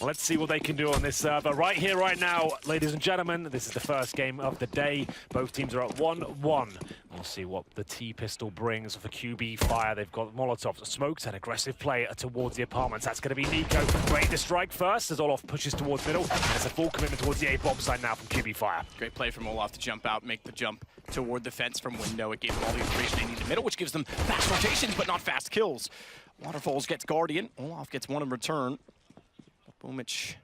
Let's see what they can do on this server. Right here, right now, ladies and gentlemen, this is the first game of the day. Both teams are at 1-1. We'll see what the T-pistol brings for Qualifier. They've got Molotovs, smokes, and aggressive play towards the apartments. That's going to be Nico. Ready to strike first as Olaf pushes towards middle. There's a full commitment towards the A-bomb side now from Qualifier. Great play from Olaf to jump out, make the jump toward the fence from window. It gave them all the information they need in the middle, which gives them fast rotations, but not fast kills. Waterfalls gets Guardian. Olaf gets one in return. Boomich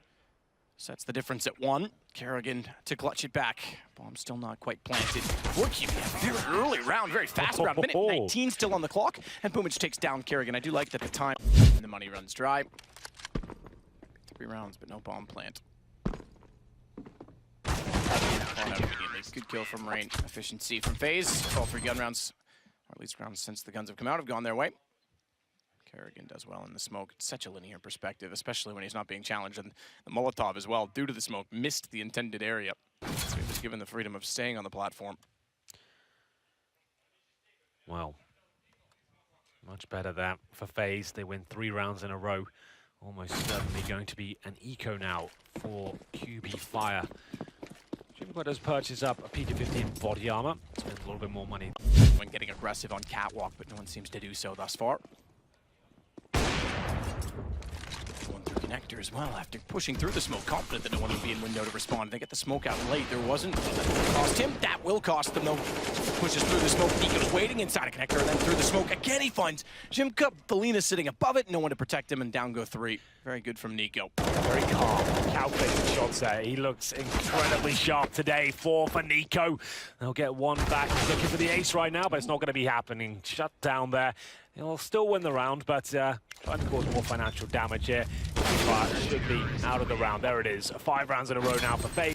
sets the difference at 1. Kerrigan to clutch it back. Bomb still not quite planted. For QB, very early round, very fast round. Minute 19 still on the clock, and Boomich takes down Kerrigan. I do like that the time and the money runs dry. 3 rounds, but no bomb plant. Good kill from Rain. Efficiency from FaZe. All 3 gun rounds, or at least rounds since the guns have come out, have gone their way. Kerrigan does well in the smoke. It's such a linear perspective, especially when he's not being challenged. And the Molotov as well, due to the smoke, missed the intended area. So he was given the freedom of staying on the platform. Well, much better that for FaZe. They win 3 rounds in a row. Almost certainly going to be an eco now for Qualifier. Jimbo does purchase up a P215 body armor. Spends a little bit more money when getting aggressive on Catwalk, but no one seems to do so thus far. One through connector as well after pushing through the smoke, confident that no one would be in window to respond. They get the smoke out late. There wasn't. That cost him. That will cost them though. Pushes through the smoke. Nico's waiting inside a connector and then through the smoke. Again, he finds Jimka. Felina sitting above it. No one to protect him, and down go 3. Very good from Nico. Very calm, calculated shots there. He looks incredibly sharp today. 4 for Nico. They'll get 1 back. He's looking for the ace right now, but it's not going to be happening. Shut down there. He'll still win the round, but trying to cause more financial damage here. But should be out of the round. There it is. 5 rounds in a row now for FaZe.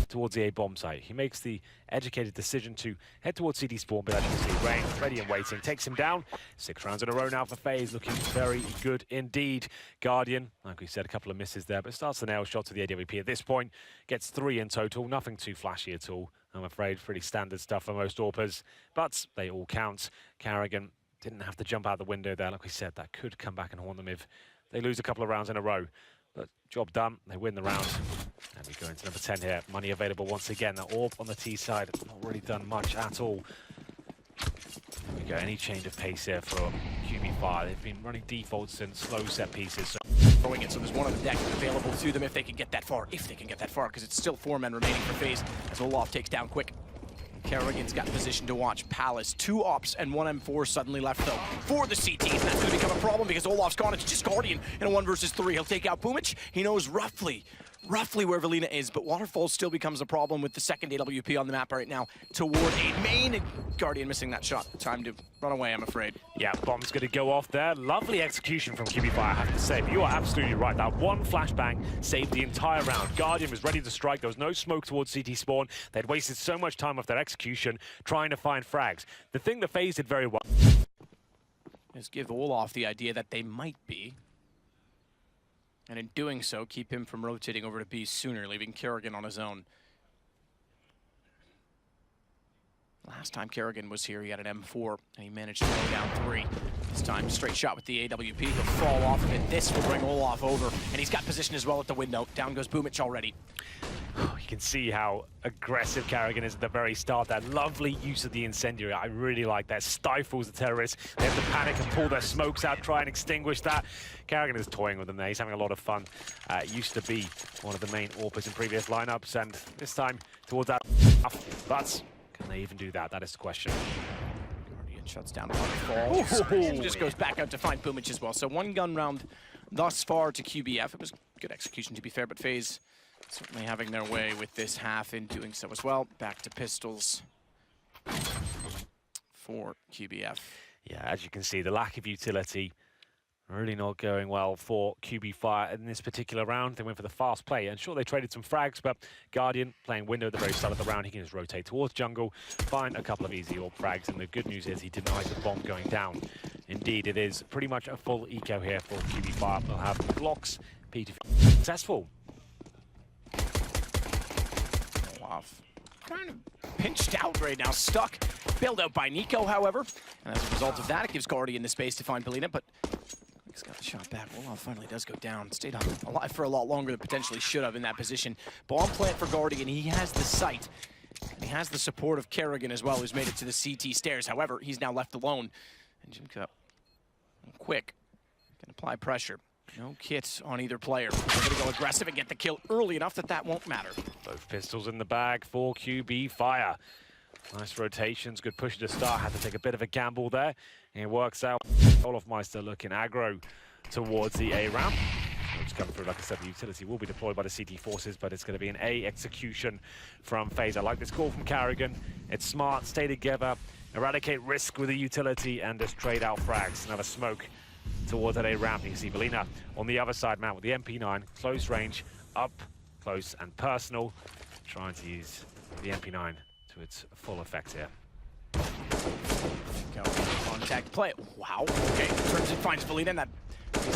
Towards the A-bomb site. He makes the educated decision to head towards CD spawn, but as you can see, Rain ready and waiting. Takes him down. 6 rounds in a row now for FaZe. Looking very good indeed. Guardian, like we said, a couple of misses there, but starts the nail shot to the AWP at this point. Gets 3 in total. Nothing too flashy at all, I'm afraid. Pretty standard stuff for most AWPers, but they all count. Kerrigan didn't have to jump out the window there. Like we said, that could come back and haunt them if they lose a couple of rounds in a row. But job done. They win the round. And we go into number 10 here. Money available once again. The AWP on the T side. Not really done much at all. There we go. Any change of pace here for Qualifier. They've been running defaults and slow set pieces. So throwing it, so there's one on the deck available to them if they can get that far. If they can get that far, because it's still 4 men remaining for FaZe as Olaf takes down quick. Kerrigan's got position to watch. Palace, 2 ops and 1 M4 suddenly left though for the CTs. And that's going to become a problem because Olaf's gone. It's just Guardian in a 1 versus 3. He'll take out Boomich. He knows roughly where Felina is, but Waterfall still becomes a problem with the second AWP on the map right now toward A main. Guardian missing that shot. Time to run away, I'm afraid. Yeah, bomb's going to go off there. Lovely execution from Qualifier, I have to say. But you are absolutely right. That 1 flashbang saved the entire round. Guardian was ready to strike. There was no smoke towards CT spawn. They'd wasted so much time off their execution trying to find frags. The thing that FaZe did very well is give Olaf the idea that they might be. And in doing so, keep him from rotating over to B sooner, leaving Kerrigan on his own. Last time Kerrigan was here, he had an M4, and he managed to go down 3. This time, straight shot with the AWP. He'll fall off of it. This will bring Olaf over, and he's got position as well at the window. Down goes Boomich already. You can see how aggressive Kerrigan is at the very start. That lovely use of the incendiary. I really like that. Stifles the terrorists. They have to panic and pull their smokes out, try and extinguish that. Kerrigan is toying with them there. He's having a lot of fun. Used to be one of the main AWPers in previous lineups, and this time towards that. But can they even do that? That is the question. Guardian shuts down Waterfall. And just goes back out to find Boomich as well. So 1 gun round thus far to QBF. It was good execution, to be fair, but FaZe certainly having their way with this half in doing so as well. Back to pistols for QBF. Yeah, as you can see, the lack of utility really not going well for Qualifier in this particular round. They went for the fast play, and sure, they traded some frags, but Guardian playing window at the very start of the round. He can just rotate towards jungle, find a couple of easy AWP frags, and the good news is he denies the bomb going down. Indeed, it is pretty much a full eco here for Qualifier. They'll have blocks, P2 successful. Olaf kind of pinched out right now, stuck. Bailed out by Nico, however. And as a result of that, it gives Guardian the space to find Felina, but he's got the shot. shot back. Olaf finally does go down. Stayed up alive for a lot longer than potentially should have in that position. Bomb plant for Guardian. He has the sight. And he has the support of Kerrigan as well, who's made it to the CT stairs. However, he's now left alone. And Jimka, quick, can apply pressure. No kits on either player. They're going to go aggressive and get the kill early enough that that won't matter. Both pistols in the bag for QB Fire. Nice rotations, good push to start. Had to take a bit of a gamble there. And it works out. Olaf Meister looking aggro towards the A ramp. It's come through, like I said, the utility will be deployed by the CT forces, but it's going to be an A execution from FaZe. I like this call from Kerrigan. It's smart, stay together, eradicate risk with the utility, and just trade out frags. Another smoke towards that A ramp. You can see Belina on the other side, man, with the MP9, close range, up, close, and personal. Trying to use the MP9 to its full effect here. Contact play. Wow. Okay, turns and finds Belina, and that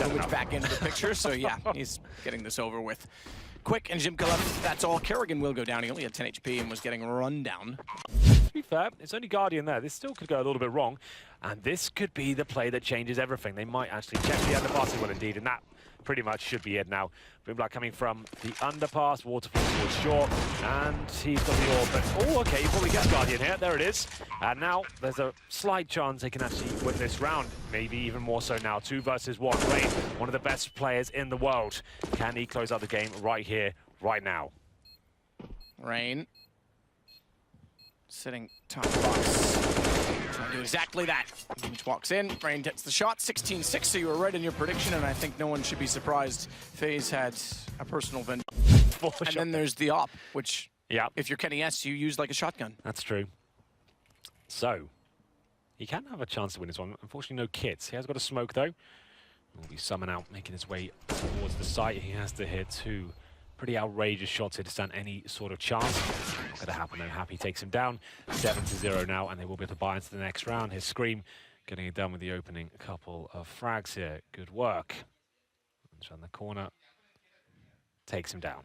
moves back into the picture. So yeah, he's getting this over with quick. And Jimka left. That's all. Kerrigan will go down. He only had 10 HP and was getting run down. To be fair, it's only Guardian there. This still could go a little bit wrong. And this could be the play that changes everything. They might actually check the underpass. Well, indeed, and that pretty much should be it now. Boomblack coming from the underpass, waterfall towards short, and he's got the orb. But, oh, okay, he probably gets Guardian here. There it is. And now there's a slight chance they can actually win this round. Maybe even more so now. 2 versus 1. Rain, one of the best players in the world. Can he close out the game right here, right now? Rain. Sitting top box. Trying to do exactly that. Each walks in, Rain gets the shot, 16-6, so you were right in your prediction, and I think no one should be surprised. FaZe had a personal vendetta. And then there's the op, which, if you're Kenny S, you use like a shotgun. That's true. So, he can have a chance to win this one. Unfortunately, no kits. He has got a smoke, though. Will be Summon out, making his way towards the site. He has to hit 2 pretty outrageous shots here to stand any sort of chance. Gonna happen though. Happy takes him down. 7-0 now, and they will be able to buy into the next round. His Scream getting it done with the opening couple of frags here. Good work. On the corner. Takes him down.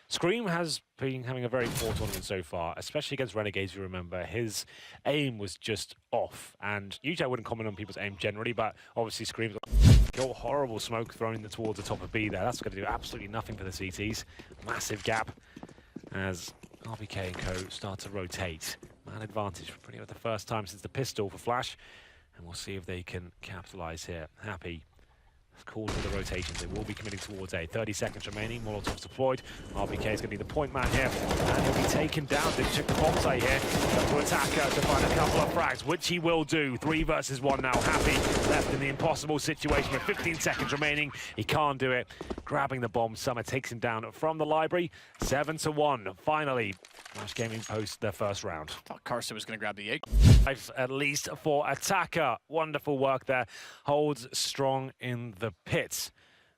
Scream has been having a very poor tournament so far, especially against Renegades, you remember. His aim was just off, and usually I wouldn't comment on people's aim generally, but obviously Scream's got horrible smoke thrown towards the top of B there. That's going to do absolutely nothing for the CTs. Massive gap as RBK and co start to rotate. Man advantage for pretty much the first time since the pistol for Flash, and we'll see if they can capitalize here. Happy. Called for the rotations. They will be committing towards A. 30 seconds remaining. Molotov's deployed. RBK is going to be the point man here. And he'll be taken down. They took the bomb site here. To attacker to find a couple of frags, which he will do. 3 versus 1 now. Happy left in the impossible situation with 15 seconds remaining. He can't do it. Grabbing the bomb. Summer takes him down from the library. 7-1. Finally, Flash Gaming post their first round. Thought Carson was going to grab the egg. At least for attacker. Wonderful work there. Holds strong in the pits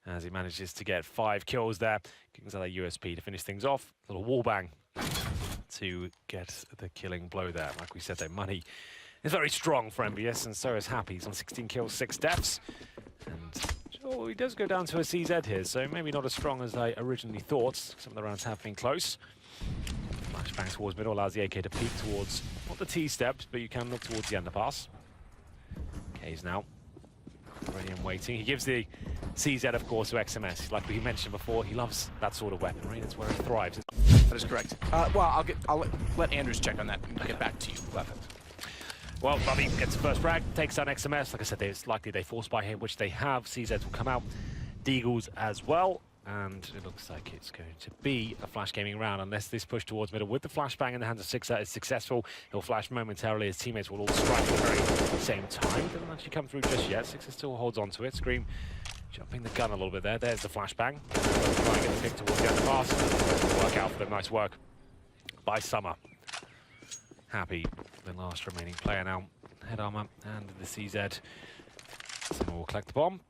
as he manages to get 5 kills there. Kicks out that USP to finish things off. A little wall bang to get the killing blow there. Like we said, their money is very strong for MBS, and so is Happy. He's on 16 kills, 6 deaths. And oh, he does go down to a CZ here, so maybe not as strong as I originally thought. Some of the rounds have been close. Flashbang towards middle allows the AK to peek towards, not the T-steps, but you can look towards the underpass. K's now ready and waiting. He gives the CZ, of course, to XMS. Like we mentioned before, he loves that sort of weaponry. That's where he thrives. That is correct. Well, I'll let Andrews check on that and get back to you. Perfect. Well, Bobby gets the first frag, takes down XMS. Like I said, it's likely they force buy here, which they have. CZ will come out. Deagles as well. And it looks like it's going to be a Flash Gaming round unless this push towards middle with the flashbang in the hands of Sixer is successful. He'll flash momentarily. His teammates will all strike at the very same time. Doesn't actually come through just yet. Sixer still holds on to it. Scream jumping the gun a little bit there. There's the flashbang. Trying to get the pick towards the underpass. Work out for them. Nice work by Summer. Happy, the last remaining player now. Head armor and the CZ. Summer will collect the bomb.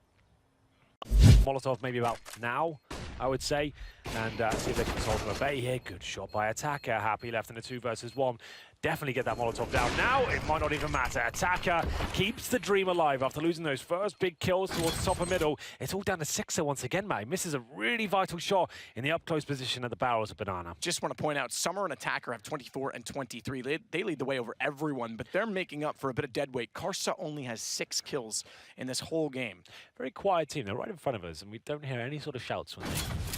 Molotov maybe about now. I would say, and see if they can solve a bay here. Good shot by Attacker. Happy left in a 2 versus 1. Definitely get that Molotov down. Now it might not even matter. Attacker keeps the dream alive after losing those first big kills towards the top and middle. It's all down to Sixer once again, mate. Misses a really vital shot in the up-close position at the barrels of Banana. Just want to point out, Summer and Attacker have 24 and 23. They lead the way over everyone, but they're making up for a bit of dead weight. Karsa only has 6 kills in this whole game. Very quiet team. They're right in front of us, and we don't hear any sort of shouts when they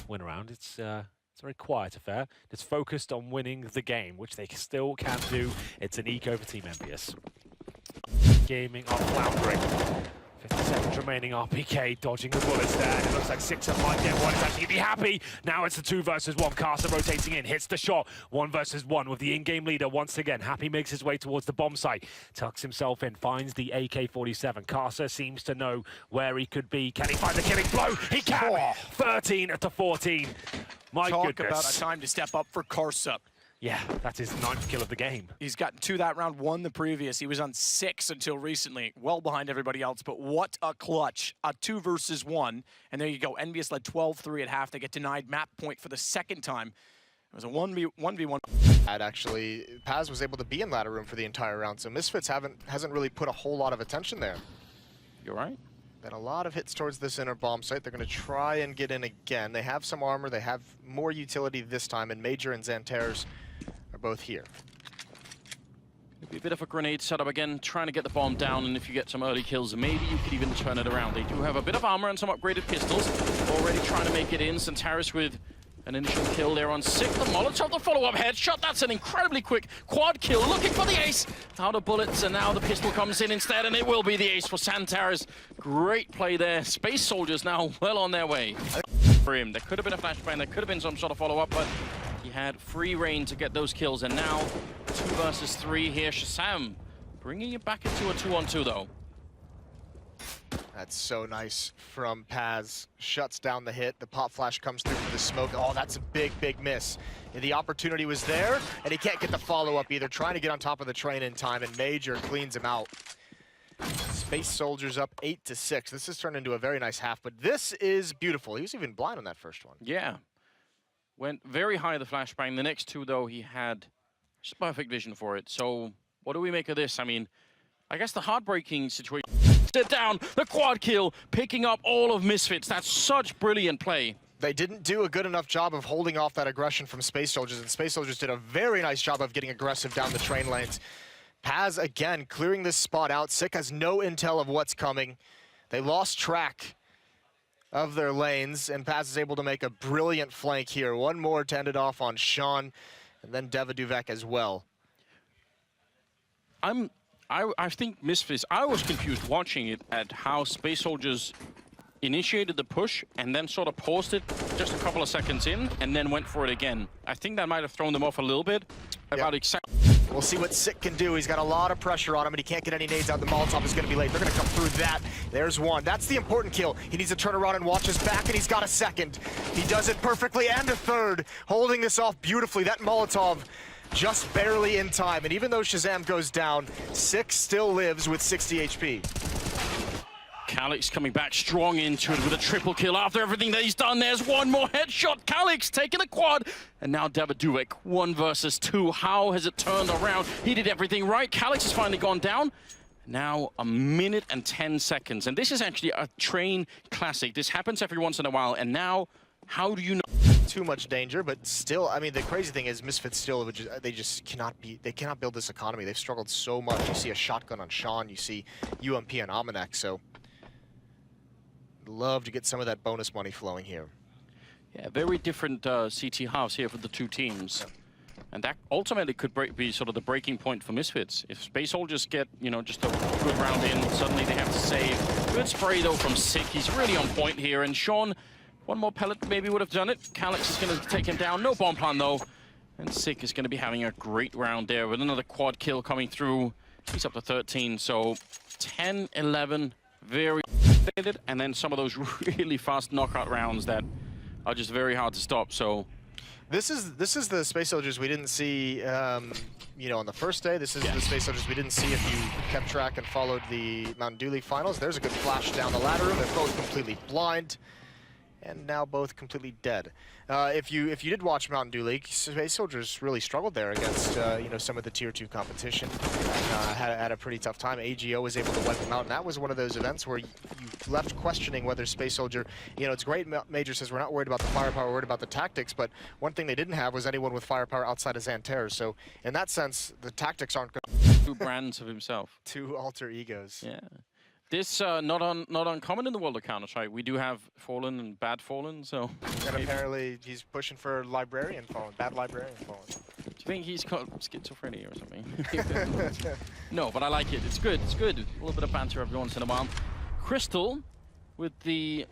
win around. It's a very quiet affair. It's focused on winning the game, which they still can do. It's an eco for Team Envious. Gaming are floundering. 50 seconds remaining. RPK dodging the bullets there. And it looks like Sixer might get one. It's actually going to be Happy. Now it's a 2 versus 1. Carter rotating in. Hits the shot. 1 versus 1 with the in-game leader once again. Happy makes his way towards the bomb site. Tucks himself in. Finds the AK-47. Carter seems to know where he could be. Can he find the killing blow? He can! 13 to 14. My Talk goodness. about a time to step up for Karsa. Yeah, that's his 9th kill of the game. He's gotten 2 that round, 1 the previous. He was on 6 until recently, well behind everybody else. But what a clutch. A 2 versus 1. And there you go. Envious led 12-3 at half. They get denied map point for the 2nd time. It was a 1v1. Actually, Paz was able to be in ladder room for the entire round, so Misfits hasn't really put a whole lot of attention there. You're right. Been a lot of hits towards this inner bomb site. They're going to try and get in again. They have some armor. They have more utility this time, and Major and Xantares are both here. It'll be a bit of a grenade setup again, trying to get the bomb down, and if you get some early kills, maybe you could even turn it around. They do have a bit of armor and some upgraded pistols. Already trying to make it in. Xantares with an initial kill there on Sick. The Molotov, the follow-up headshot. That's an incredibly quick quad kill. Looking for the ace. Out of bullets, and now the pistol comes in instead, and it will be the ace for Xantares. Great play there. Space Soldiers now well on their way. For him, there could have been a flashbang, there could have been some sort of follow-up, but he had free reign to get those kills, and now 2 versus 3 here. Shazam bringing it back into a 2-on-2 though. That's so nice from Paz. Shuts down the hit. The pop flash comes through for the smoke. Oh, that's a big, big miss. And the opportunity was there, and he can't get the follow-up either. Trying to get on top of the train in time, and Major cleans him out. Space Soldiers up 8-6. This has turned into a very nice half, but this is beautiful. He was even blind on that first one. Yeah. Went very high the flashbang. The next 2, though, he had just perfect vision for it. So what do we make of this? I mean, I guess the heartbreaking situation. Sit down, the quad kill, picking up all of Misfits. That's such brilliant play. They didn't do a good enough job of holding off that aggression from Space Soldiers, and Space Soldiers did a very nice job of getting aggressive down the train lanes. Paz, again, clearing this spot out. Sick has no intel of what's coming. They lost track of their lanes, and Paz is able to make a brilliant flank here. One more to end it off on Sean, and then Devaduvek as well. I think Misfits, I was confused watching it at how Space Soldiers initiated the push and then sort of paused it just a couple of seconds in and then went for it again. I think that might have thrown them off a little bit. About exactly. We'll see what Sick can do. He's got a lot of pressure on him, and he can't get any nades out. The Molotov is going to be late. They're going to come through that. There's one. That's the important kill. He needs to turn around and watch his back, and he's got a second. He does it perfectly, and a third. Holding this off beautifully. That Molotov just barely in time. And even though Shazam goes down, Sick still lives with 60 HP. Calix coming back strong into it with a triple kill after everything that he's done. There's one more headshot. Calix taking a quad. And now Devaduvek, 1 versus 2. How has it turned around? He did everything right. Calix has finally gone down. Now 1 minute and 10 seconds. And this is actually a train classic. This happens every once in a while. And now, how do you know? Too much danger, but still, I mean, the crazy thing is Misfits still, they just cannot build this economy. They've struggled so much. You see a shotgun on Sean, you see UMP on Almanac, so love to get some of that bonus money flowing here. Yeah, very different CT halves here for the 2 teams. Yeah. And that ultimately could be sort of the breaking point for Misfits. If Space Soldiers get, you know, just a good round in, suddenly they have to save. Good spray, though, from Sick. He's really on point here. And Sean, one more pellet maybe would have done it. Calix is going to take him down. No bomb plan, though. And Sick is going to be having a great round there with another quad kill coming through. He's up to 13, so 10, 11, very stated. And then some of those really fast knockout rounds that are just very hard to stop, so... This is the Space Soldiers we didn't see, you know, on the first day. This is the Space Soldiers we didn't see if you kept track and followed the Mountain Dew League finals. There's a good flash down the ladder room. They're both completely blind. and now both completely dead. If you did watch Mountain Dew League, Space Soldiers really struggled there against some of the Tier 2 competition. Had a pretty tough time. AGO was able to wipe them out, and that was one of those events where you left questioning whether Space Soldier, it's great Major says we're not worried about the firepower, we're worried about the tactics, but one thing they didn't have was anyone with firepower outside of Xantares. So in that sense, the tactics aren't good. Two brands of himself. Two alter egos. Yeah. This not uncommon in the world of Counter-Strike. We do have Fallen and Bad Fallen, so... And apparently he's pushing for Librarian Fallen, Bad Librarian Fallen. Do you think he's got schizophrenia or something? No, but I like it. It's good. It's good. A little bit of banter every once in a while. Crystal with the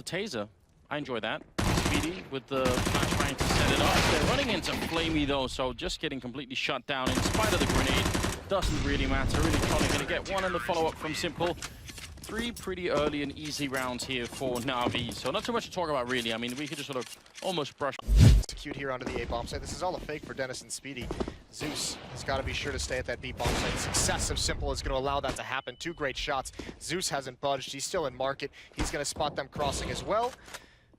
taser. I enjoy that. Speedy with the flashbang to set it up. They're running into Flamey though, so just getting completely shut down in spite of the grenade. Doesn't really matter. Really probably going to get one in the follow-up from Simple. 3 pretty early and easy rounds here for Na'Vi. So not too much to talk about really. I mean, we could just sort of almost brush. Execute here onto the A bomb site. This is all a fake for Dennis and Speedy. Zeus has got to be sure to stay at that B bomb site. Success of Simple is going to allow that to happen. 2 great shots. Zeus hasn't budged. He's still in market. He's going to spot them crossing as well.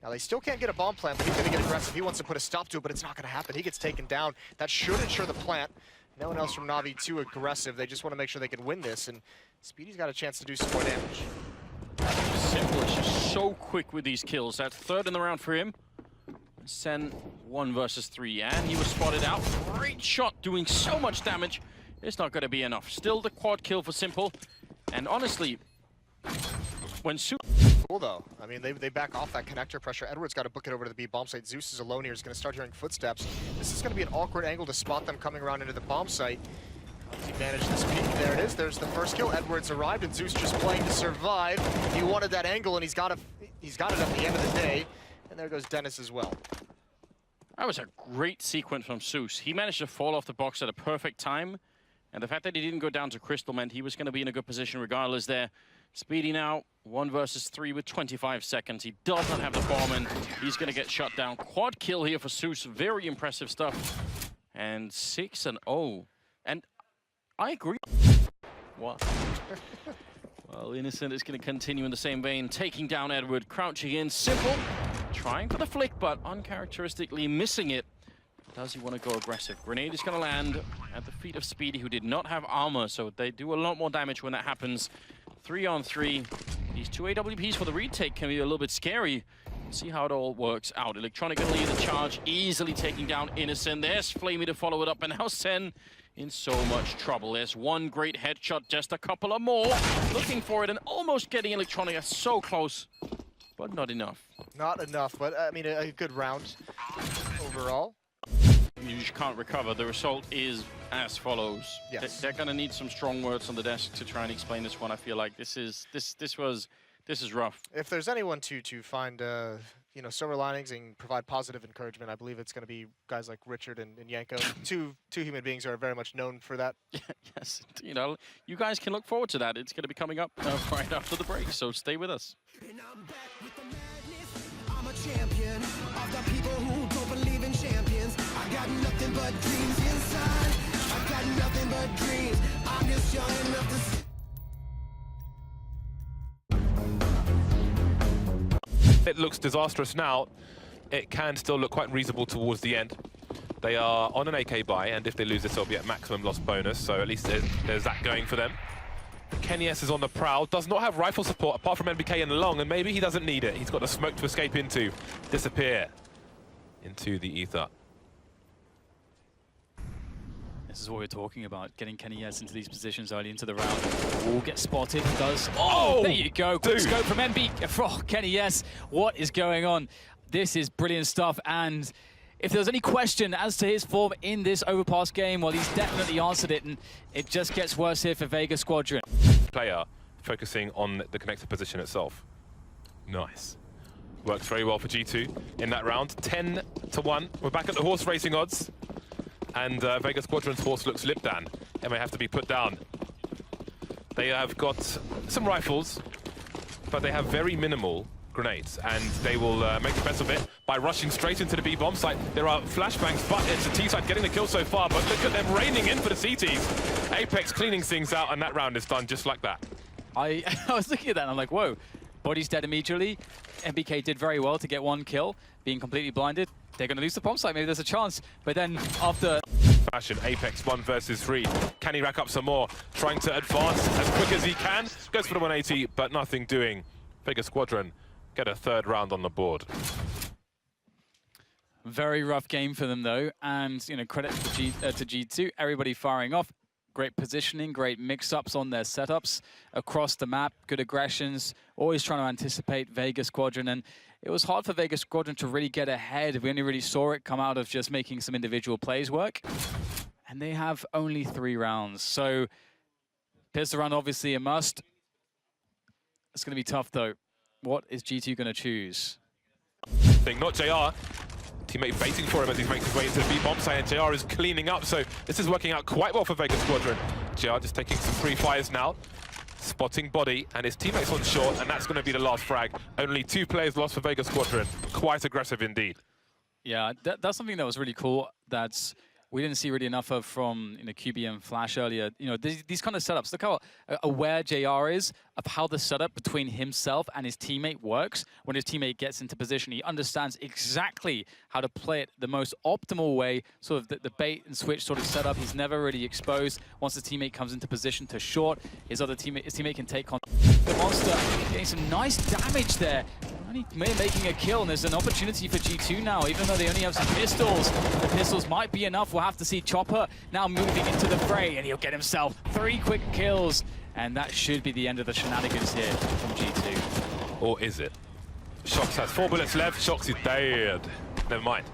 Now they still can't get a bomb plant, but he's going to get aggressive. He wants to put a stop to it, but it's not going to happen. He gets taken down. That should ensure the plant. No one else from Na'Vi too aggressive. They just want to make sure they can win this, and Speedy's got a chance to do some more damage. Simple is just so quick with these kills. That's 3rd in the round for him. Sen 1 versus 3, and he was spotted out. Great shot, doing so much damage. It's not going to be enough. Still the quad kill for Simple, and honestly, when Cool though. I mean, they back off that connector pressure. Edward's got to book it over to the B bomb site. Zeus is alone here. He's going to start hearing footsteps. This is going to be an awkward angle to spot them coming around into the bomb site. He managed this peek. There it is. There's the first kill. Edwards arrived, and Zeus just playing to survive. He wanted that angle, and he's got it at the end of the day. And there goes Dennis as well. That was a great sequence from Zeus. He managed to fall off the box at a perfect time. And the fact that he didn't go down to Crystal meant he was going to be in a good position regardless there. Speedy now, 1 versus 3 with 25 seconds. He does not have the bomb, and he's going to get shut down. Quad kill here for Zeus. Very impressive stuff. And 6-0. And I agree. What? Well, Innocent is going to continue in the same vein, taking down Edward, crouching in. Simple, trying for the flick, but uncharacteristically missing it. Does he want to go aggressive? Grenade is going to land at the feet of Speedy, who did not have armor, so they do a lot more damage when that happens. 3-on-3. These 2 AWPs for the retake can be a little bit scary. See how it all works out. Electronic gonna lead the charge, easily taking down Innocent. There's Flamey to follow it up, and now Sen in so much trouble. There's 1 great headshot, just a couple of more. Looking for it and almost getting Electronic so close, but not enough. Not enough, but I mean, a good round overall. You just can't recover. The result is as follows. Yes. They're going to need some strong words on the desk to try and explain this one. I feel like this is rough. If there's anyone to find silver linings and provide positive encouragement, I believe it's going to be guys like Richard and Yanko. two human beings who are very much known for that. Yes, you guys can look forward to that. It's going to be coming up right after the break, so stay with us. And I'm back with the madness. I'm a champion of the people who don't believe in champions. I got nothing but dreams inside. I got nothing but dreams. I'm just young enough to It looks disastrous now. It can still look quite reasonable towards the end. They are on an AK buy, and if they lose this, they'll be at maximum loss bonus, so at least there's that going for them. Kenny S is on the prowl, does not have rifle support apart from MBK and Long, and maybe he doesn't need it. He's got the smoke to escape into, disappear into the ether. This is what we're talking about, getting Kenny S into these positions early into the round. Will get spotted, does. Oh, there you go. Quick scope from MB. Oh, Kenny S, what is going on? This is brilliant stuff, and if there was any question as to his form in this overpass game, well, he's definitely answered it, and it just gets worse here for Vega Squadron. Player focusing on the connector position itself. Nice. Works very well for G2 in that round. 10-1. We're back at the horse racing odds. And Vega Squadron's horse looks Lipdan. It may have to be put down. They have got some rifles, but they have very minimal grenades, and they will make the best of it by rushing straight into the B bomb site. There are flashbangs, but it's the T side getting the kill so far, but look at them raining in for the CTs. Apex cleaning things out, and that round is done just like that. I was looking at that and I'm like, whoa, Body's dead immediately. MBK did very well to get one kill, being completely blinded. They're going to lose the bomb site, maybe there's a chance. But then after... Fashion, Apex 1 versus 3. Can he rack up some more? Trying to advance as quick as he can. Goes for the 180, but nothing doing. Vegas Squadron get a third round on the board. Very rough game for them though, and you know, credit to G2. Everybody firing off. Great positioning, great mix-ups on their setups across the map. Good aggressions, always trying to anticipate Vegas Squadron, and it was hard for Vegas Squadron to really get ahead. We only really saw it come out of just making some individual plays work, and they have only 3 rounds. So pistol round obviously a must. It's going to be tough though. What is G2 going to choose? Not JR. Teammate baiting for him as he makes his way into the B-bomb site, and JR is cleaning up, so this is working out quite well for Vegas Squadron. JR just taking some free fires now, spotting body, and his teammates on short, and that's going to be the last frag. Only 2 players lost for Vegas Squadron. Quite aggressive indeed. Yeah, that's something that was really cool. That's we didn't see really enough of from QB and Flash earlier. You know, these kind of setups. Look how aware JR is of how the setup between himself and his teammate works. When his teammate gets into position, he understands exactly how to play it the most optimal way. Sort of the bait and switch sort of setup. He's never really exposed. Once his teammate comes into position to short, his teammate can take on the monster, getting some nice damage there. Only making a kill, and there's an opportunity for G2 now, even though they only have some pistols. The pistols might be enough. We'll have to see Chopper now moving into the fray, and he'll get himself 3 quick kills. And that should be the end of the shenanigans here from G2. Or is it? Shox has 4 bullets left. Shox is dead. Never mind.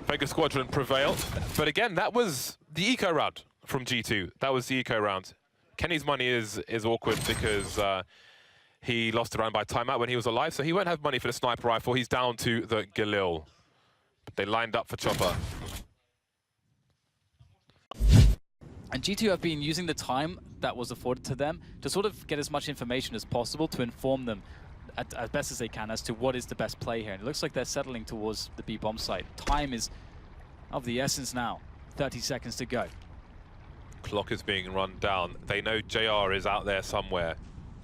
Vegas Squadron prevailed. But again, that was the eco round from G2. That was the eco round. Kenny's money is awkward because he lost the round by timeout when he was alive, so he won't have money for the sniper rifle. He's down to the Galil. But they lined up for Chopper. And G2 have been using the time that was afforded to them to sort of get as much information as possible to inform them as best as they can as to what is the best play here. And it looks like they're settling towards the B bomb site. Time is of the essence now. 30 seconds to go. Clock is being run down. They know JR is out there somewhere.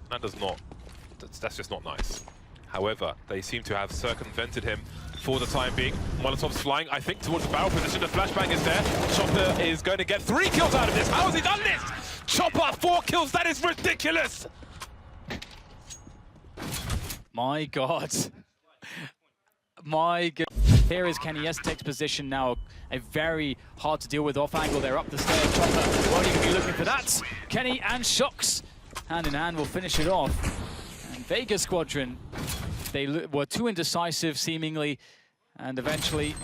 That's just not nice. However, they seem to have circumvented him for the time being. Molotov's flying, I think, towards the barrel position. The flashbang is there. Chopper is going to get 3 kills out of this. How has he done this? Chopper, 4 kills. That is ridiculous. My God. My God. Here is KennyS takes position now. A very hard to deal with off angle. They're up the stairs. Chopper won't even be looking for that. Kenny and Shox, hand in hand, will finish it off. And Vegas Squadron, they were too indecisive, seemingly, and eventually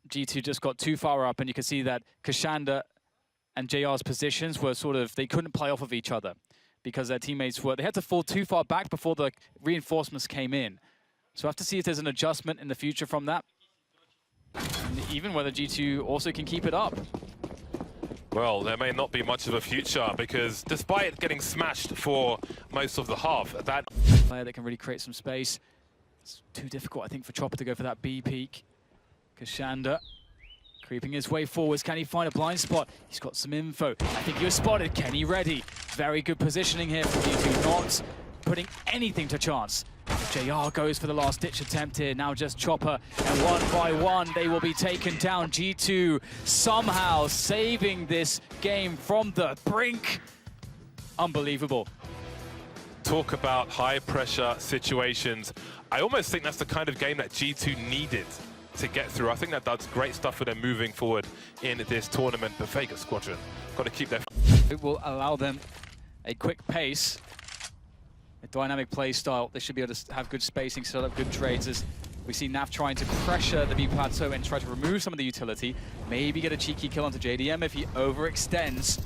G2 just got too far up, and you can see that Kashanda and JR's positions were sort of, they couldn't play off of each other because their teammates they had to fall too far back before the reinforcements came in. So we'll have to see if there's an adjustment in the future from that, and even whether G2 also can keep it up. Well, there may not be much of a future because despite getting smashed for most of the half, that player that can really create some space. It's too difficult, I think, for Chopper to go for that B peak. Kashanda creeping his way forwards. Can he find a blind spot? He's got some info. I think he was spotted. Kenny ready. Very good positioning here from G2. Not putting anything to chance. JR goes for the last-ditch attempt here. Now just Chopper, and one by one, they will be taken down. G2 somehow saving this game from the brink. Unbelievable. talk about high-pressure situations. I almost think that's the kind of game that G2 needed to get through. I think that does great stuff for them moving forward in this tournament. The Vegas Squadron got to keep their... It will allow them a quick pace, a dynamic play style. They should be able to have good spacing, set up good trades. As we see Nav trying to pressure the B plateau and try to remove some of the utility. Maybe get a cheeky kill onto JDM if he overextends.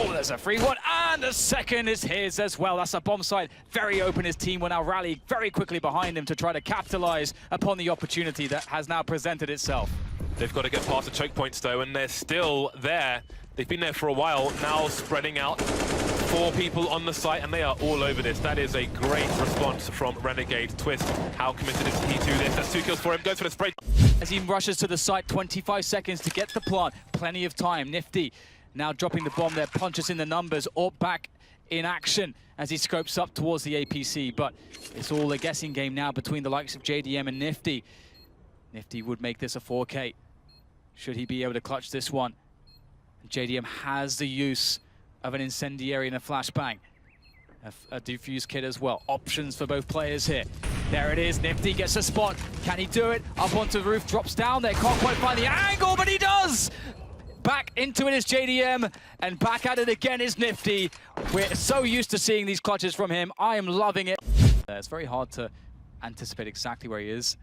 Oh, there's a free one, and a second is his as well. That's a bomb site. Very open. His team will now rally very quickly behind him to try to capitalize upon the opportunity that has now presented itself. They've got to get past the choke points, though, and they're still there. They've been there for a while, now spreading out. 4 people on the site, and they are all over this. That is a great response from Renegade. Twist, how committed is he to this? That's 2 kills for him, goes for the spray. As he rushes to the site, 25 seconds to get the plant. Plenty of time. Nifty now dropping the bomb there, punches in the numbers. Or back in action as he scopes up towards the APC, but it's all a guessing game now between the likes of JDM and Nifty. Nifty would make this a 4K. Should he be able to clutch this one? JDM has the use of an incendiary and a flashbang. A defuse kit as well. Options for both players here. There it is. Nifty gets a spot. Can he do it? Up onto the roof, drops down there. Can't quite find the angle, but he does! Back into it is JDM, and back at it again is Nifty. We're so used to seeing these clutches from him. I am loving it. It's very hard to anticipate exactly where he is.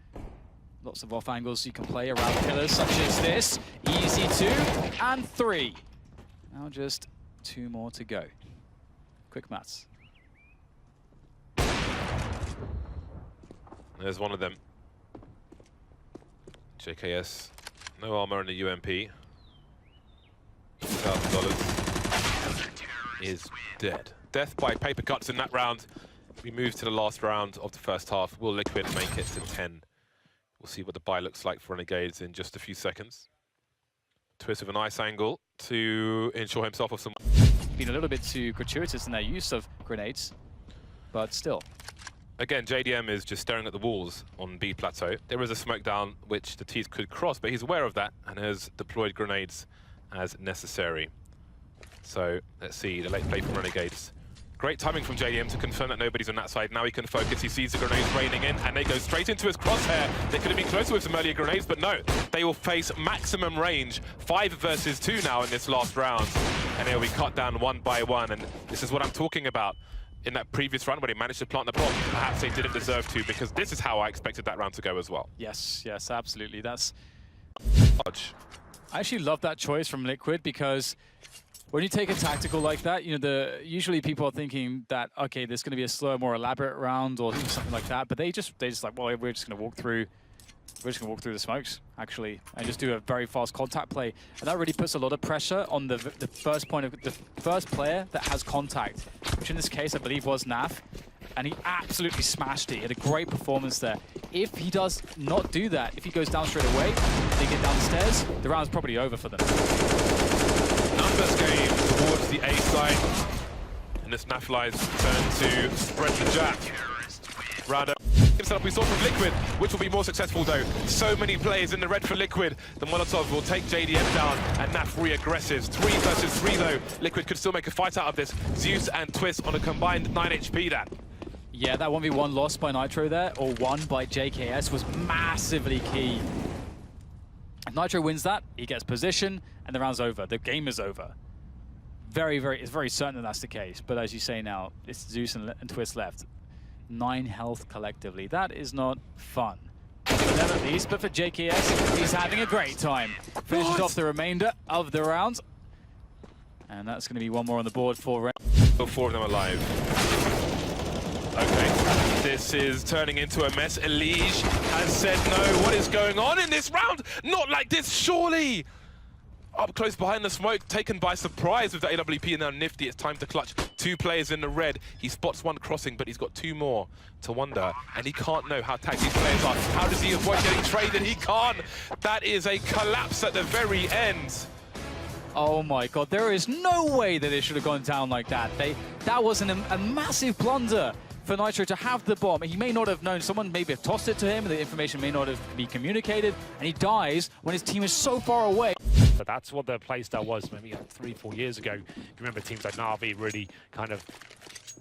Lots of off angles you can play around pillars such as this. Easy 2 and 3. Now just 2 more to go. Quick maths. There's one of them. JKS, no armor in the UMP. $1,000 is dead. Death by paper cuts in that round. We move to the last round of the first half. Will Liquid make it to 10? We'll see what the buy looks like for Renegades in just a few seconds. Twist with a nice angle to ensure himself of some... Been a little bit too gratuitous in their use of grenades, but still. Again, JDM is just staring at the walls on B Plateau. There is a smoke down which the T's could cross, but he's aware of that and has deployed grenades as necessary. So let's see the late play from Renegades. Great timing from JDM to confirm that nobody's on that side. Now he can focus. He sees the grenades raining in, and they go straight into his crosshair. They could have been closer with some earlier grenades, but no. They will face maximum range. 5 versus 2 now in this last round. And they'll be cut down 1 by 1. And this is what I'm talking about. In that previous round, where they managed to plant the bomb, perhaps they didn't deserve to, because this is how I expected that round to go as well. Yes, yes, absolutely. That's... I actually love that choice from Liquid, because when you take a tactical like that, you know, usually people are thinking that, okay, there's going to be a slower, more elaborate round or something like that, but they just like, well, we're just going to walk through the smokes, actually, and just do a very fast contact play. And that really puts a lot of pressure on the first player that has contact, which in this case, I believe, was Naf. And he absolutely smashed it. He had a great performance there. If he does not do that, if he goes down straight away, they get down the stairs, the round's probably over for them. Numbers game towards the A side. And this Naf lies turn to spread the jab. Round himself we saw from Liquid, which will be more successful though. So many players in the red for Liquid. The Molotov will take JDM down and Naf re-aggressives. 3 versus 3 though. Liquid could still make a fight out of this. Zeus and Twist on a combined 9 HP that. Yeah, that 1v1 loss by Nitro there, or won by JKS, was massively key. If Nitro wins that, he gets position, and the round's over. The game is over. It's very certain that that's the case. But as you say now, it's Zeus and Twist left. 9 health collectively. That is not fun. For them at least, but for JKS, he's having a great time. Finishes off the remainder of the round. And that's going to be 1 more on the board for Ren. 4 of them alive. Okay, this is turning into a mess. ELEAGUE has said no. What is going on in this round? Not like this, surely! Up close behind the smoke, taken by surprise with the AWP, and now Nifty. It's time to clutch 2 players in the red. He spots 1 crossing, but he's got 2 more to wonder, and he can't know how tagged these players are. How does he avoid getting traded? He can't. That is a collapse at the very end. Oh my god, there is no way that it should have gone down like that. That was a massive blunder for Nitro to have the bomb. He may not have known, someone maybe have tossed it to him, the information may not have been communicated, and he dies when his team is so far away. But that's what their playstyle was maybe 3-4 years ago. You remember teams like Na'Vi really kind of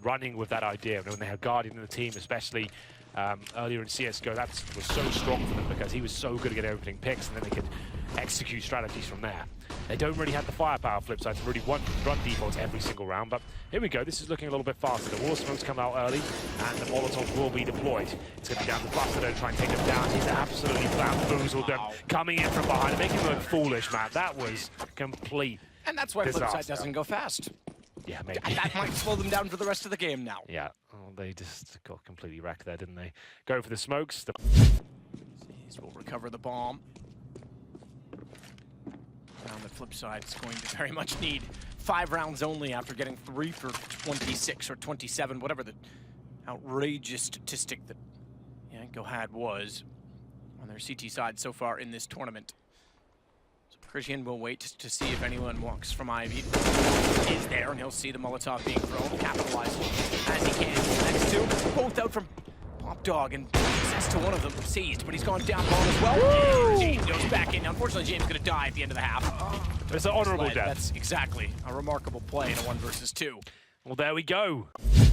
running with that idea. When they had Guardian in the team, especially earlier in CSGO, that was so strong for them because he was so good at getting opening picks, and then they could execute strategies from there. They don't really have the firepower flip side to really run defaults every single round, but here we go. This is looking a little bit faster. The wall smokes come out early, and the Molotov will be deployed. It's going to be down to Buster to try and take them down. He's absolutely bamboozled them, coming in from behind, making them look foolish, man. That was complete And that's why disaster. Flipside doesn't go fast. Yeah, maybe. That might slow them down for the rest of the game now. Yeah, well, they just got completely wrecked there, didn't they? Go for the smokes. These will recover the bomb. On the flip side, it's going to very much need 5 rounds only after getting 3 for 26 or 27, whatever the outrageous statistic that Yanko had was on their CT side so far in this tournament. Christian will wait to see if anyone walks from Ivy. Is there, and he'll see the Molotov being thrown, capitalize as he can. Next two, both out from Pop Dog, and access to one of them seized, but he's gone down bomb as well. And James goes back in. Unfortunately, James is going to die at the end of the half. But it's an honorable death. That's exactly a remarkable play in a 1 versus 2. Well, there we go.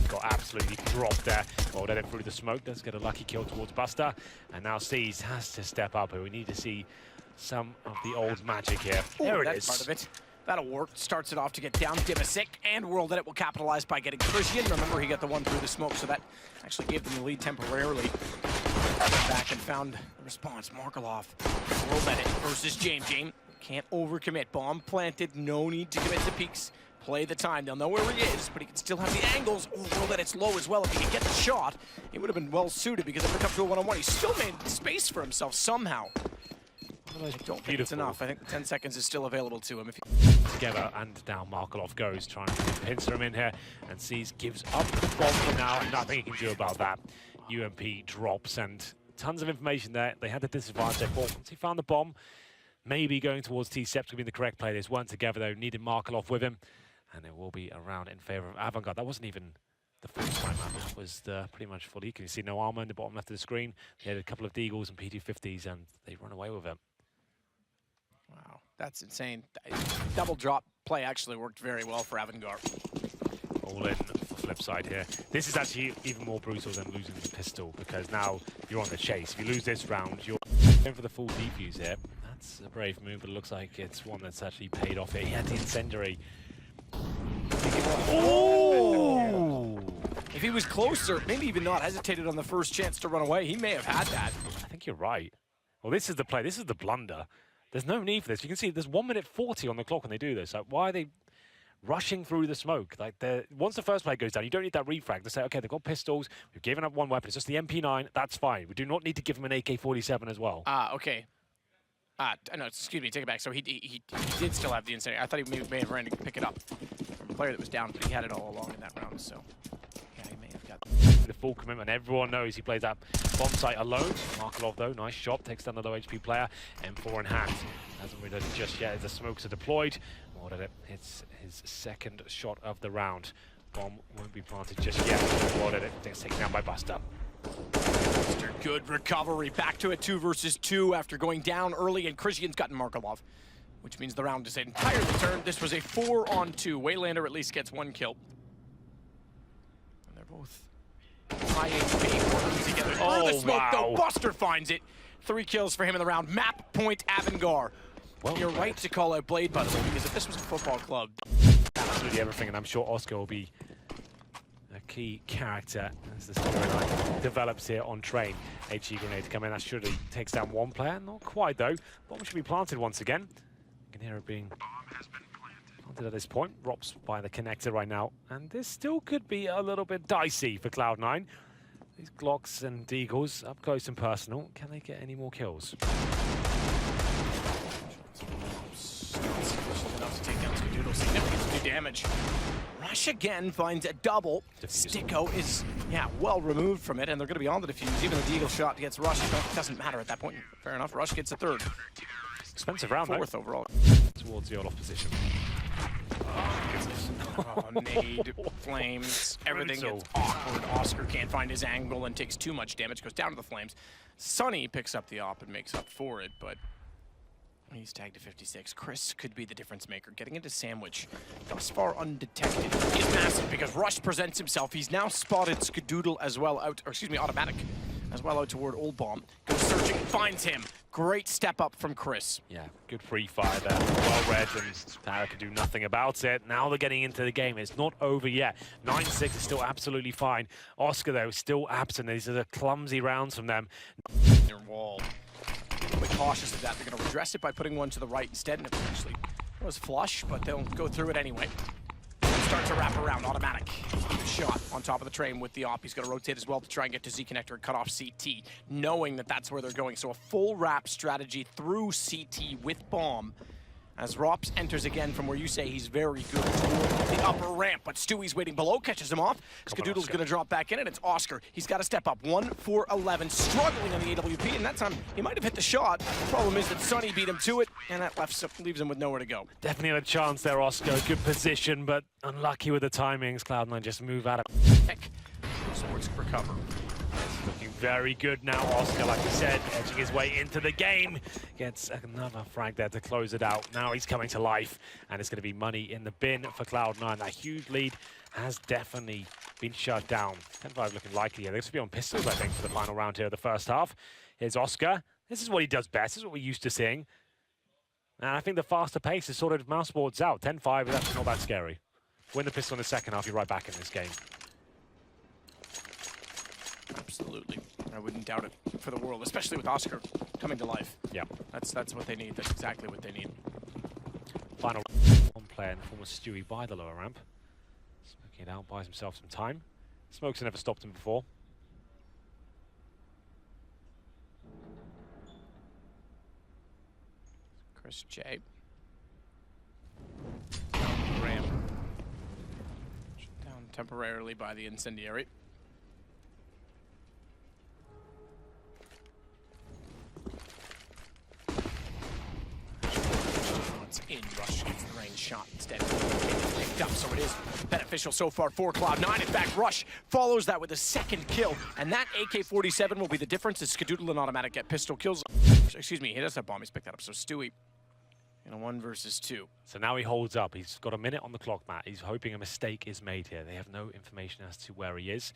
Got absolutely dropped there. Rolled it through the smoke. Does get a lucky kill towards Buster. And now Seas has to step up here. We need to see some of the old magic here. There it That's is. part of it. That'll work. Starts it off to get down Dimasic, and World Edit will capitalize by getting Christian. Remember, he got the one through the smoke, so that actually gave them the lead temporarily. Back and found the response. Markelov, World Edit versus James. James can't overcommit. Bomb planted. No need to commit to peeks. Play the time. They'll know where he is, but he can still have the angles. Oh, World Edit's low as well. If he could get the shot, he would have been well suited because if it comes to a one-on-one, he still made space for himself somehow. I don't think it's enough. I think the 10 seconds is still available to him. If Together and down Markelov goes, trying to pincer him in here, and Seas gives up the bomb for now, and nothing he can do about that. UMP drops, and tons of information there. They had the disadvantage. They thought once he found the bomb, maybe going towards T-Sept would be the correct play. They just weren't together, though. Needed Markelov with him, and it will be a round in favor of Avantgarde. That wasn't even the full time round. That was pretty much full. You can see no armor in the bottom left of the screen. They had a couple of Deagles and P250s, and they run away with it. Wow, that's insane. Double drop play actually worked very well for Avantgarde. All in for flip side here. This is actually even more brutal than losing the pistol, because now you're on the chase. If you lose this round, you're going for the full defuse here. That's a brave move, but it looks like it's one that's actually paid off here. He had the incendiary. Oh! If he was closer, maybe even not hesitated on the first chance to run away, he may have had that. I think you're right. Well, this is the play. This is the blunder. There's no need for this. You can see there's 1 minute 40 on the clock when they do this. Like, why are they rushing through the smoke? Like, once the first play goes down, you don't need that refrag. They say, okay, they've got pistols. We've given up one weapon. It's just the MP9. That's fine. We do not need to give them an AK-47 as well. Okay. No, excuse me, take it back. So he did still have the incendiary. I thought he may have ran to pick it up from a player that was down, but he had it all along in that round, so yeah, he may have got the full commitment. Everyone knows he plays that bomb site alone. Markelov, though, nice shot. Takes down the low HP player. M4 in hand. Hasn't really done it just yet as the smokes are deployed. More than it. It's his second shot of the round. Bomb won't be planted just yet. More than it. Gets taken down by Buster. Buster, good recovery. Back to it 2 versus 2 after going down early, and Christian's gotten Markelov, which means the round is entirely turned. This was a 4-on-2. Waylander at least gets 1 kill. And they're both high HP working together. Through the smoke, though. Buster finds it. 3 kills for him in the round. Map point Avantgarde. Well, you're right to call out Blade, by the way, because if this was a football club, absolutely everything, and I'm sure Oscar will be a key character as the storyline develops here on Train. HE grenade to come in. That surely takes down 1 player. Not quite, though. Bomb should be planted once again. You can hear it being planted at this point. Rops by the connector right now. And this still could be a little bit dicey for Cloud9. These Glocks and Deagles up close and personal. Can they get any more kills? enough to take down Skadoodle. Significant 2 damage. Rush again finds a double. Sticko is, well removed from it, and they're going to be on the defuse. Even the Deagle shot gets Rush. It doesn't matter at that point. Fair enough. Rush gets a 3rd. Expensive round, 4th overall. Towards the Olaf position. Oh, nade, flames, everything gets awkward. Oscar can't find his angle and takes too much damage, goes down to the flames. Sunny picks up the op and makes up for it, but he's tagged to 56. Chris could be the difference maker. Getting into Sandwich, thus far undetected, is massive because Rush presents himself. He's now spotted Skadoodle as well out, or excuse me, Automatic as well out toward Old Bomb. Goes searching, finds him. Great step up from Chris. Yeah, good free fire there. Well read, and Tara can do nothing about it. Now they're getting into the game. It's not over yet. 9-6 is still absolutely fine. Oscar, though, is still absent. These are the clumsy rounds from them. Their wall. Be cautious of that. They're going to address it by putting one to the right instead, and it actually was flush, but they'll go through it anyway. Start to wrap around. Automatic. Shot on top of the train with the op. He's going to rotate as well to try and get to Z connector and cut off CT, knowing that that's where they're going. So a full wrap strategy through CT with bomb. as Rops enters again from where you say he's very good toward the upper ramp, but Stewie's waiting below, catches him off. Skadoodle's going to drop back in, and it's Oscar. He's got to step up. 1 for 11, struggling on the AWP, and that time he might have hit the shot. The problem is that Sonny beat him to it, and that leaves him with nowhere to go. Definitely had a chance there, Oscar. Good position, but unlucky with the timings. Cloud9 just move out of Heck, Sports recover. Looking very good now, Oscar, like we said, edging his way into the game. Gets another frag there to close it out. Now he's coming to life, and it's going to be money in the bin for Cloud9. That huge lead has definitely been shut down. 10-5 looking likely here. They're going to be on pistols, I think, for the final round here of the first half. Here's Oscar. This is what he does best. This is what we're used to seeing. And I think the faster pace is sort of mouse boards out. 10-5 is actually not that scary. Win the pistol in the second half, you're right back in this game. Absolutely. I wouldn't doubt it for the world, especially with Oscar coming to life. Yeah. That's what they need. That's exactly what they need. Final one player in the form of Stewie by the lower ramp. Smoking it out, buys himself some time. Smokes have never stopped him before. Chris J. Ramp. Shut down temporarily by the incendiary. In rush gets the range shot instead. It's picked up, so it is beneficial so far for Cloud9. In fact, Rush follows that with a second kill, and that AK-47 will be the difference as Skadoodle and Automatic get pistol kills. Excuse me, he does have bomb, he's picked that up. So Stewie in a 1 versus 2. So now he holds up. He's got a minute on the clock, Matt. He's hoping a mistake is made here. They have no information as to where he is.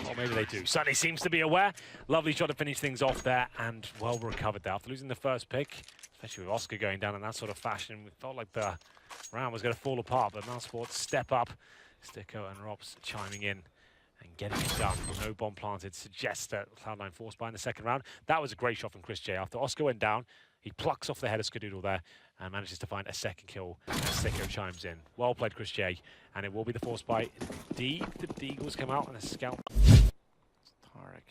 Or maybe they do. Sonny seems to be aware. Lovely shot to finish things off there, and well recovered there. After losing the first pick, especially with Oscar going down in that sort of fashion, we felt like the round was going to fall apart, but now Sports step up. Sticko and Robs chiming in and getting it done. No bomb planted suggests that Cloud9 forced by in the second round. That was a great shot from Chris J. After Oscar went down, he plucks off the head of Skadoodle there and manages to find a second kill as Sticko chimes in. Well played, Chris J. And it will be the force by D. The Deagles come out and a scout. Tarek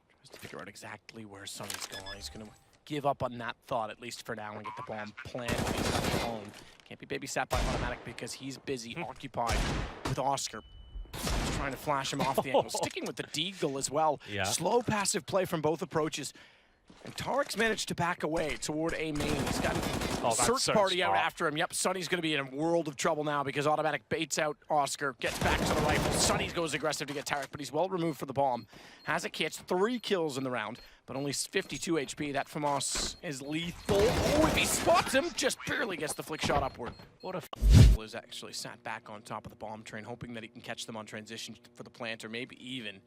tries to figure out exactly where Sonny's going. He's going to give up on that thought, at least for now, and get the bomb planted. He's left alone. Can't be babysat by Automatic because he's busy, occupied with Oscar. He's trying to flash him off the angle. Sticking with the Deagle as well. Yeah. Slow passive play from both approaches. And Tarek's managed to back away toward A main. He's got a search party out after him. Yep, Sonny's going to be in a world of trouble now because Automatic baits out Oscar, gets back to the rifle. Sonny goes aggressive to get Tarek, but he's well removed for the bomb. Has a catch, 3 kills in the round, but only 52 HP. That FAMAS is lethal. Oh, if he spots him, just barely gets the flick shot upward. What a is actually sat back on top of the bomb train, hoping that he can catch them on transition for the plant, or maybe even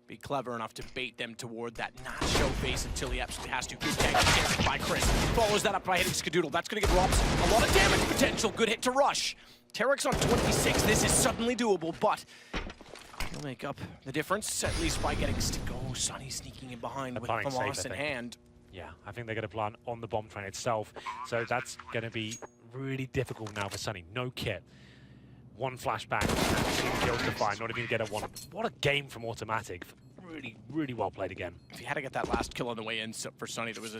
be clever enough to bait them toward that not show face until he absolutely has to. Good tag by Chris. Follows that up by hitting Skadoodle. That's going to give Robs a lot of damage potential. Good hit to Rush. Tarek's on 26. This is suddenly doable, but he'll make up the difference, at least by getting Sticko. Sonny sneaking in behind with FAMAS in hand. Yeah, I think they're going to plan on the bomb train itself. So that's going to be really difficult now for Sonny. No kit. 1 flashback, and 2 kills to find, not even get a 1. What a game from Automatic. Really, really well played again. If he had to get that last kill on the way in for Sonny, there was a